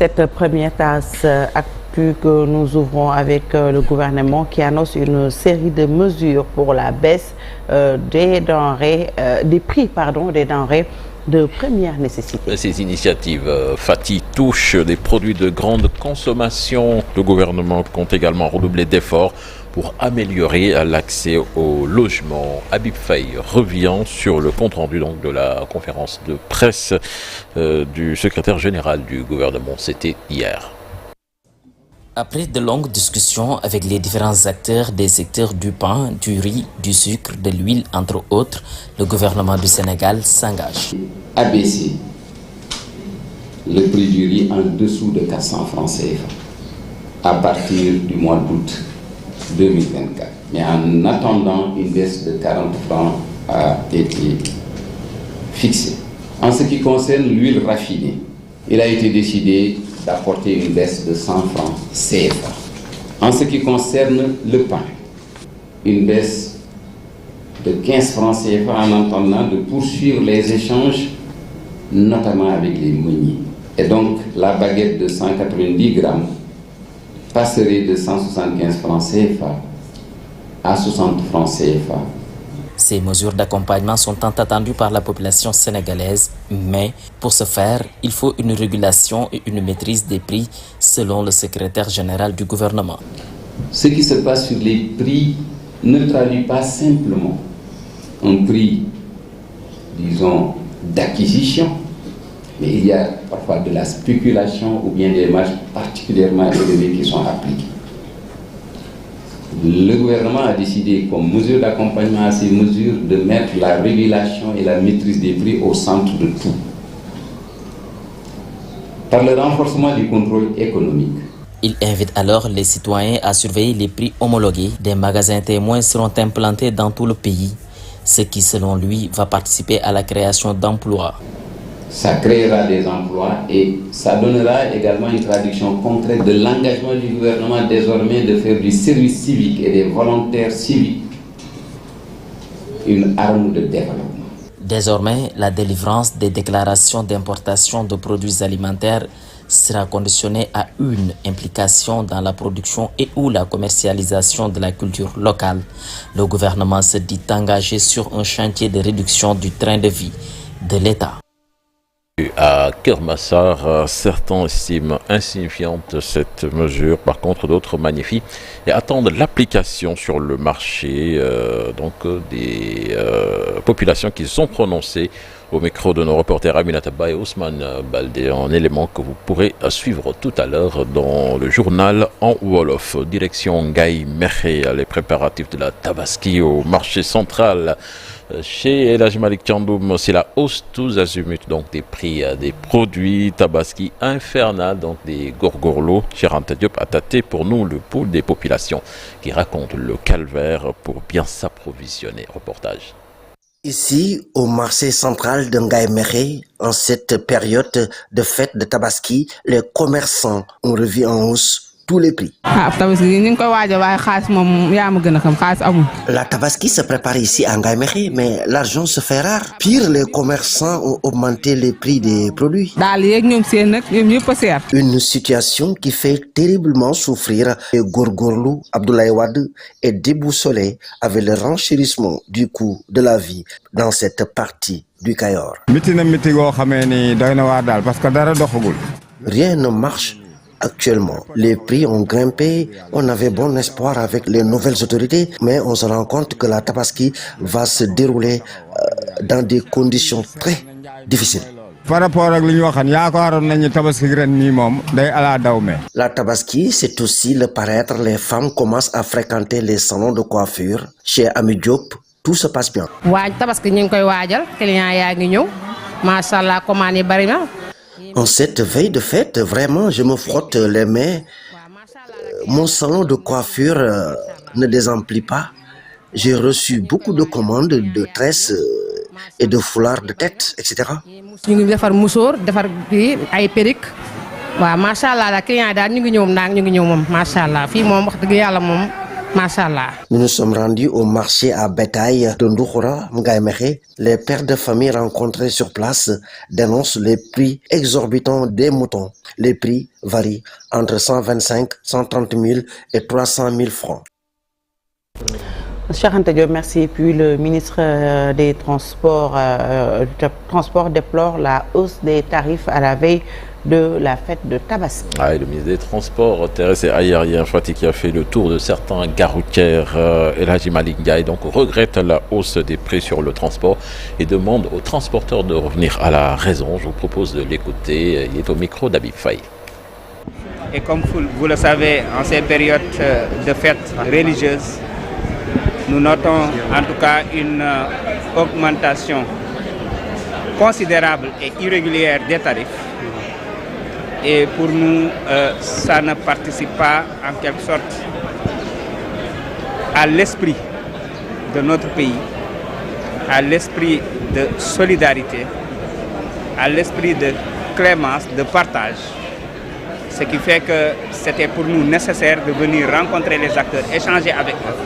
cette première tasse actu que nous ouvrons avec le gouvernement qui annonce une série de mesures pour la baisse des prix des denrées de première nécessité. Ces initiatives, Fatih, touchent des produits de grande consommation. Le gouvernement compte également redoubler d'efforts pour améliorer l'accès au logement. Habib Faye revient sur le compte-rendu de la conférence de presse du secrétaire général du gouvernement. C'était hier. Après de longues discussions avec les différents acteurs des secteurs du pain, du riz, du sucre, de l'huile, entre autres, le gouvernement du Sénégal s'engage. Abaisser le prix du riz en dessous de 400 francs CFA à partir du mois d'août 2024. Mais en attendant, une baisse de 40 francs a été fixée. En ce qui concerne l'huile raffinée, il a été décidé d'apporter une baisse de 100 francs CFA. En ce qui concerne le pain, une baisse de 15 francs CFA en attendant de poursuivre les échanges, notamment avec les meuniers. Et donc, la baguette de 190 grammes passerait de 175 francs CFA à 60 francs CFA. Ces mesures d'accompagnement sont tant attendues par la population sénégalaise, mais pour ce faire, il faut une régulation et une maîtrise des prix, selon le secrétaire général du gouvernement. Ce qui se passe sur les prix ne traduit pas simplement un prix, disons, d'acquisition, mais il y a parfois de la spéculation ou bien des marges particulièrement élevées qui sont appliquées. Le gouvernement a décidé, comme mesure d'accompagnement à ces mesures, de mettre la régulation et la maîtrise des prix au centre de tout. Par le renforcement du contrôle économique. Il invite alors les citoyens à surveiller les prix homologués. Des magasins témoins seront implantés dans tout le pays, ce qui, selon lui, va participer à la création d'emplois. Ça créera des emplois et ça donnera également une traduction concrète de l'engagement du gouvernement désormais de faire du service civique et des volontaires civiques une arme de développement. Désormais, la délivrance des déclarations d'importation de produits alimentaires sera conditionnée à une implication dans la production et ou la commercialisation de la culture locale. Le gouvernement se dit engagé sur un chantier de réduction du train de vie de l'État. À Kermassar, certains estiment insignifiante cette mesure, par contre d'autres magnifient et attendent l'application sur le marché des populations qui sont prononcées au micro de nos reporters Aminata Ba et Ousmane Baldé, un élément que vous pourrez suivre tout à l'heure dans le journal en Wolof. Direction Ngaye Mékhé, les préparatifs de la Tabaski au marché central. Chez El Hadji Malick Thiandoum, c'est la hausse tous azimuts, donc des prix des produits Tabaski infernal, donc des gorgorlots. Cheikh Anta Diop a tâté pour nous le pouls des populations qui racontent le calvaire pour bien s'approvisionner. Reportage. Ici, au marché central de Ngaye Mékhé, en cette période de fête de Tabaski, les commerçants ont revu en hausse tous les prix. La Tabaski se prépare ici à Ngaye Mékhé, mais l'argent se fait rare. Pire, les commerçants ont augmenté les prix des produits. Une situation qui fait terriblement souffrir les Gorgorlou, Abdoulaye Wade est déboussolé avec le renchérissement du coût de la vie dans cette partie du Kayor. Rien ne marche. Actuellement, les prix ont grimpé. On avait bon espoir avec les nouvelles autorités, mais on se rend compte que la Tabaski va se dérouler dans des conditions très difficiles. La Tabaski, c'est aussi le paraître. Les femmes commencent à fréquenter les salons de coiffure. Chez Ami Diop, tout se passe bien. En cette veille de fête, vraiment, je me frotte les mains. Mon salon de coiffure ne désemplit pas. J'ai reçu beaucoup de commandes de tresses et de foulards de tête, etc. Machallah. Nous nous sommes rendus au marché à bétail de Ndoukoura, Ngaïmekhe. Les pères de famille rencontrés sur place dénoncent les prix exorbitants des moutons. Les prix varient entre 125, 130 000 et 300 000 francs. Cheikh Anta Diop, merci. Puis le ministre des Transports déplore la hausse des tarifs à la veille de la fête de Tabaski. Le ministre des Transports terrestres et aériens, Fatick, qui a fait le tour de certains gares routières, El Hadji Malick Ndiaye, donc regrette la hausse des prix sur le transport et demande aux transporteurs de revenir à la raison. Je vous propose de l'écouter. Il est au micro d'Habib Faye. Et comme vous le savez, en ces périodes de fêtes religieuses, nous notons en tout cas une augmentation considérable et irrégulière des tarifs. Et pour nous, ça ne participe pas en quelque sorte à l'esprit de notre pays, à l'esprit de solidarité, à l'esprit de clémence, de partage. Ce qui fait que c'était pour nous nécessaire de venir rencontrer les acteurs, échanger avec eux.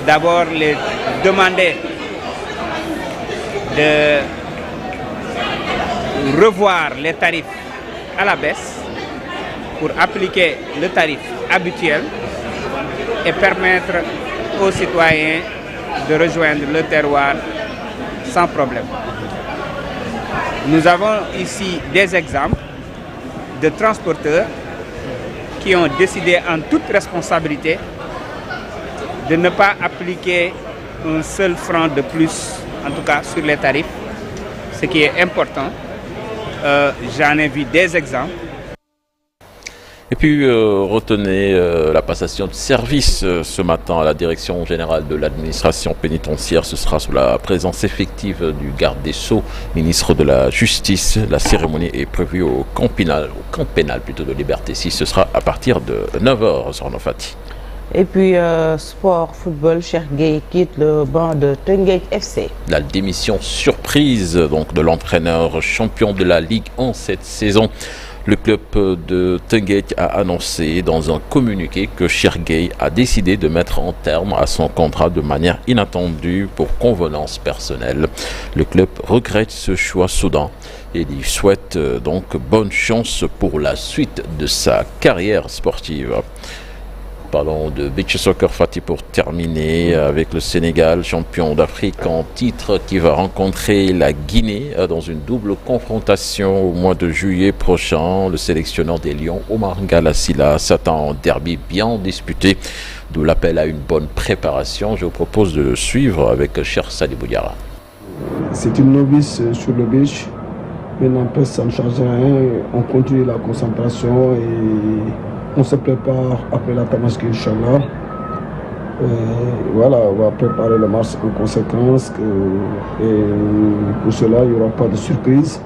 D'abord, les demander de revoir les tarifs à la baisse pour appliquer le tarif habituel et permettre aux citoyens de rejoindre le terroir sans problème. Nous avons ici des exemples de transporteurs qui ont décidé en toute responsabilité de ne pas appliquer un seul franc de plus, en tout cas sur les tarifs, ce qui est important. J'en ai vu des exemples. Et puis retenez la passation de service ce matin à la direction générale de l'administration pénitentiaire. Ce sera sous la présence effective du garde des Sceaux, ministre de la Justice. La cérémonie est prévue au camp pénal de Liberté 6. Ce sera à partir de 9h sur Nofati. Et puis, sport, football, Cheikh Gueye quitte le banc de Teungueth FC. La démission surprise donc, de l'entraîneur champion de la Ligue en cette saison. Le club de Teungueth a annoncé dans un communiqué que Cheikh Gueye a décidé de mettre un terme à son contrat de manière inattendue pour convenance personnelle. Le club regrette ce choix soudain et lui souhaite donc bonne chance pour la suite de sa carrière sportive. Parlons de beach soccer, Fatih, pour terminer avec le Sénégal, champion d'Afrique en titre, qui va rencontrer la Guinée dans une double confrontation au mois de juillet prochain. Le sélectionneur des Lions, Omar Galassila, s'attend en derby bien disputé, d'où l'appel à une bonne préparation. Je vous propose de le suivre avec Cheikh Sadibou Diarra. C'est une novice sur le beach, mais n'empêche, ça ne change rien. On continue la concentration et on se prépare après la Tabaski, Inch'Allah. Voilà, on va préparer le match en conséquence. Et pour cela, il n'y aura pas de surprise.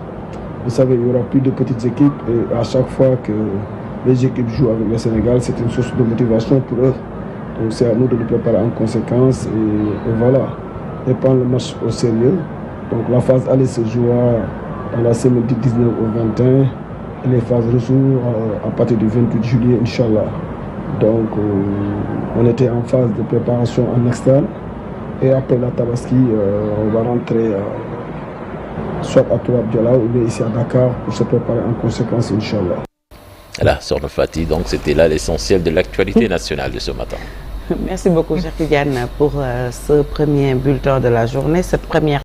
Vous savez, il n'y aura plus de petites équipes. Et à chaque fois que les équipes jouent avec le Sénégal, c'est une source de motivation pour eux. Donc c'est à nous de nous préparer en conséquence. Et voilà, et prendre le match au sérieux. Donc la phase aller se jouera dans la semaine du 19 au 21. Et les phases retour à partir du 28 juillet, Inch'Allah. Donc, on était en phase de préparation en externe. Et après la Tabaski, on va rentrer soit à Tourab Diala ou bien ici à Dakar pour se préparer en conséquence, Inch'Allah. Voilà, sur le Fatih, donc c'était là l'essentiel de l'actualité nationale de ce matin. Merci beaucoup, Cheikh Tidiane, pour ce premier bulletin de la journée, cette première